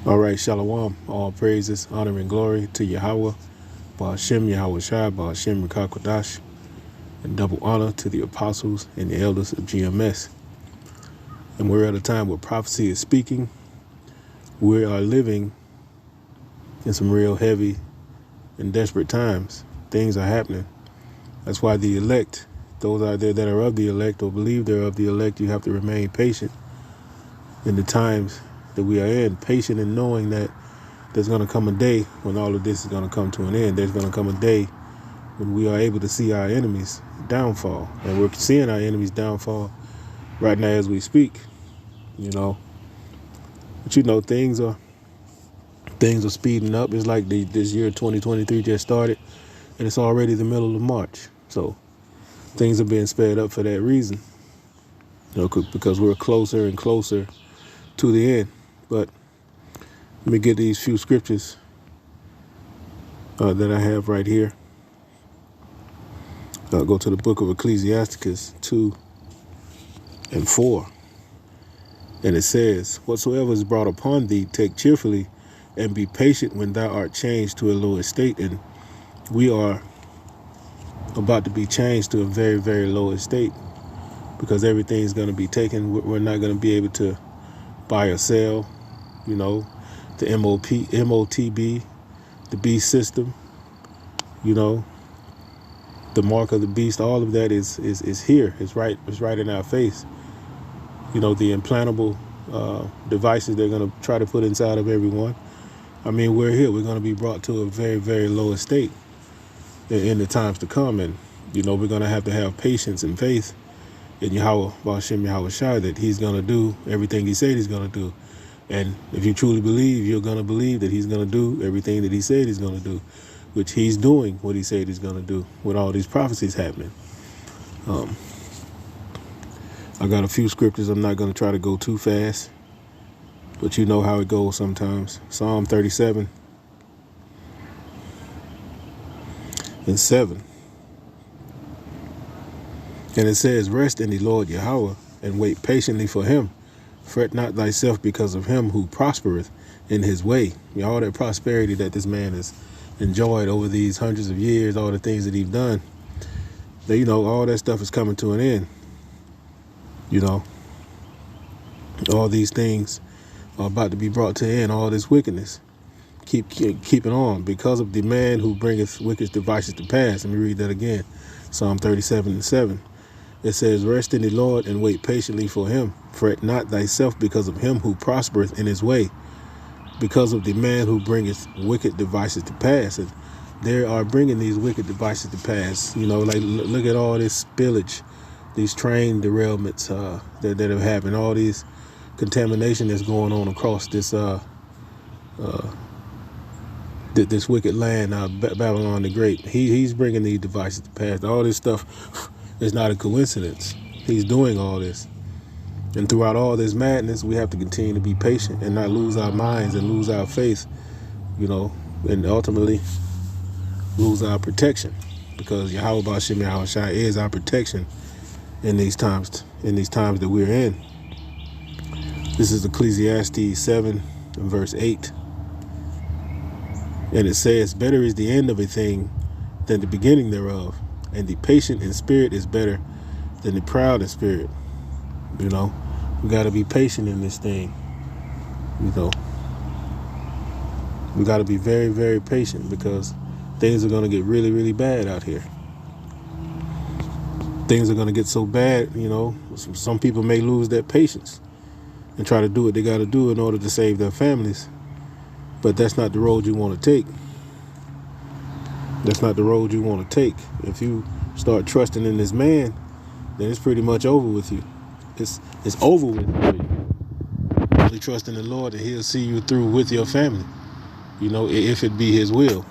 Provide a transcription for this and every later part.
All right, Shalom. All praises, honor, and glory to Yahweh, Ba'ashem Yahweh Shai, Ba'ashem Rikakwadash, and double honor to the apostles and the elders of GMS. And we're at a time where prophecy is speaking. We are living in some real heavy and desperate times. Things are happening. That's why the elect, those out there that are of the elect or believe they're of the elect, you have to remain patient in the times that we are in, patient in knowing that there's going to come a day when all of this is going to come to an end. There's going to come a day when we are able to see our enemies downfall. And we're seeing our enemies downfall right now as we speak, you know. But, you know, things are speeding up. It's like this year 2023 just started, and it's already the middle of March. So things are being sped up for that reason, you know, because we're closer and closer to the end. But let me get these few scriptures that I have right here. Go to the book of Ecclesiasticus 2 and 4. And it says, "Whatsoever is brought upon thee, take cheerfully, and be patient when thou art changed to a low estate." And we are about to be changed to a very, very low estate because everything's going to be taken. We're not going to be able to buy or sell, you know, the MOTB, the beast system, you know, the mark of the beast. All of that is here. It's right in our face. You know, the implantable devices they're going to try to put inside of everyone. I mean, we're here. We're going to be brought to a very, very low estate in the times to come. And, you know, we're going to have patience and faith in Yahweh, Ba'ashem Yahweh Shai, that he's going to do everything he said he's going to do. And if you truly believe, you're going to believe that he's going to do everything that he said he's going to do, which he's doing what he said he's going to do with all these prophecies happening. I got a few scriptures. I'm not going to try to go too fast, but you know how it goes sometimes. Psalm 37 and 7. And it says, "Rest in the Lord Yahweh, and wait patiently for him. Fret not thyself because of him who prospereth in his way." You know, all that prosperity that this man has enjoyed over these hundreds of years, all the things that he's done, that, you know, all that stuff is coming to an end. You know, all these things are about to be brought to an end. All this wickedness, keep it on, because of the man who bringeth wicked devices to pass. Let me read that again. Psalm 37 and 7. It says, "Rest in the Lord and wait patiently for him. Fret not thyself because of him who prospereth in his way, because of the man who bringeth wicked devices to pass." And they are bringing these wicked devices to pass. You know, like look at all this spillage, these train derailments that have happened, all these contamination that's going on across this this wicked land, Babylon the Great. He's bringing these devices to pass. All this stuff is not a coincidence. He's doing all this. And throughout all this madness, we have to continue to be patient and not lose our minds and lose our faith, you know, and ultimately lose our protection, because Yahweh Ba'ashem Yahweh Shai is our protection in these times that we're in. This is Ecclesiastes 7 and verse 8. And it says, "Better is the end of a thing than the beginning thereof, and the patient in spirit is better than the proud in spirit." You know, we got to be patient in this thing. You know, we got to be very, very patient, because things are going to get really, really bad out here. Things are going to get so bad, you know, some people may lose their patience and try to do what they got to do in order to save their families. But that's not the road you want to take. That's not the road you want to take. If you start trusting in this man, then it's pretty much over with you. It's over with for you. Only trust in the Lord, and he'll see you through with your family, you know, if it be his will.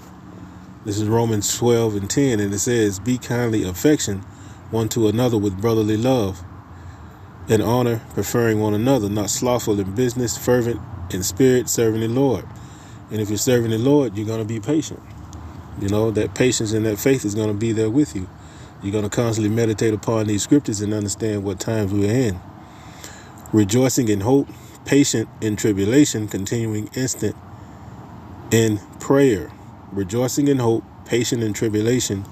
This is Romans 12 and 10, and it says, "Be kindly affection one to another with brotherly love and honor, preferring one another, not slothful in business, fervent in spirit, serving the Lord." And if you're serving the Lord, you're going to be patient. You know, that patience and that faith is going to be there with you. You're going to constantly meditate upon these scriptures and understand what times we're in. "Rejoicing in hope, patient in tribulation, continuing instant in prayer. Rejoicing in hope, patient in tribulation,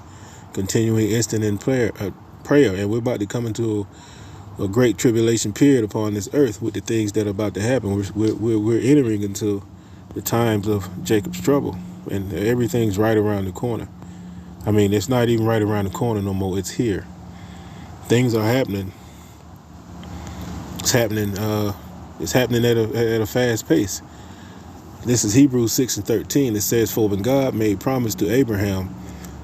continuing instant in prayer. And we're about to come into a great tribulation period upon this earth with the things that are about to happen. We're entering into the times of Jacob's trouble, and everything's right around the corner. I mean, it's not even right around the corner no more. It's here. Things are happening. It's happening. It's happening at a fast pace. This is Hebrews 6:13. It says, "For when God made promise to Abraham,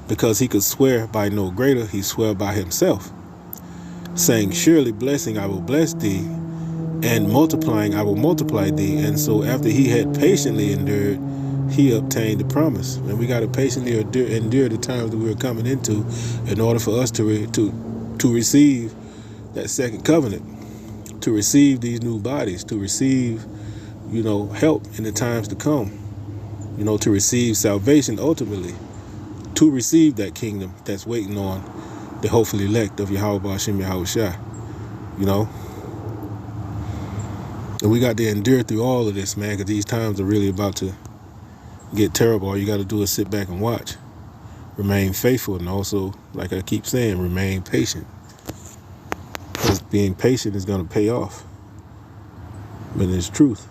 because he could swear by no greater, he swore by himself, saying, Surely blessing I will bless thee, and multiplying I will multiply thee. And so after he had patiently endured, he obtained the promise." And we got to patiently endure the times that we're coming into in order for us to receive that second covenant, to receive these new bodies, to receive, help in the times to come, to receive salvation ultimately, to receive that kingdom that's waiting on the hopeful elect of Yahweh Ba'ashem Yahweh Shai, And we got to endure through all of this, man, because these times are really about to get terrible. All you got to do is sit back and watch. Remain faithful, and also, like I keep saying, remain patient. Because being patient is going to pay off. But it's truth.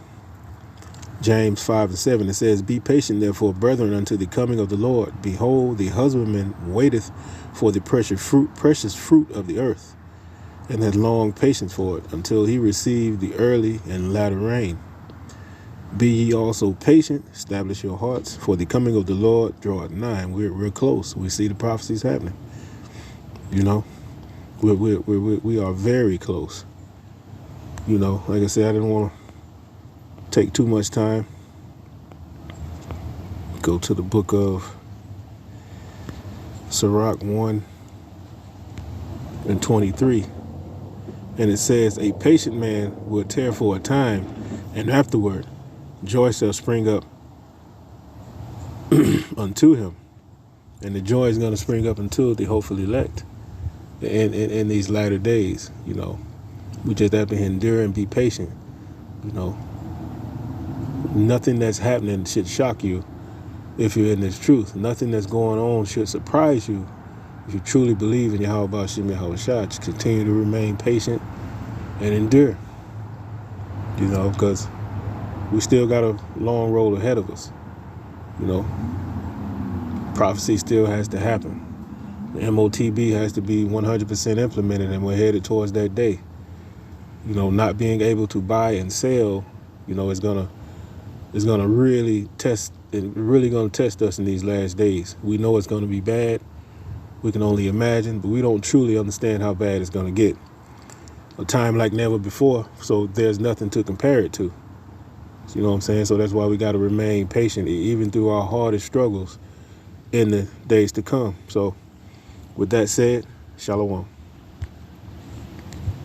James 5:7, it says, "Be patient, therefore, brethren, unto the coming of the Lord. Behold, the husbandman waiteth for the precious fruit of the earth, and hath long patience for it, until he receive the early and latter rain. Be ye also patient, establish your hearts, for the coming of the Lord draweth nigh." We're close. We see the prophecies happening. We are very close. Like I said, I didn't want to take too much time. Go to the book of Sirach 1:23. And it says, "A patient man will tarry for a time, and afterward joy shall spring up unto him." And the joy is going to spring up unto the hopeful elect in these latter days. We just have to endure and be patient. Nothing that's happening should shock you if you're in this truth. Nothing that's going on should surprise you if you truly believe in Yahweh Ba'ashem Yahweh Shai. Just continue to remain patient and endure. Because we still got a long road ahead of us. Prophecy still has to happen. The MOTB has to be 100% implemented, and we're headed towards that day. Not being able to buy and sell, is gonna really test. It's really gonna test us in these last days. We know it's gonna be bad. We can only imagine, but we don't truly understand how bad it's gonna get. A time like never before, so there's nothing to compare it to. You know what I'm saying? So that's why we got to remain patient, even through our hardest struggles in the days to come. So with that said, Shalom.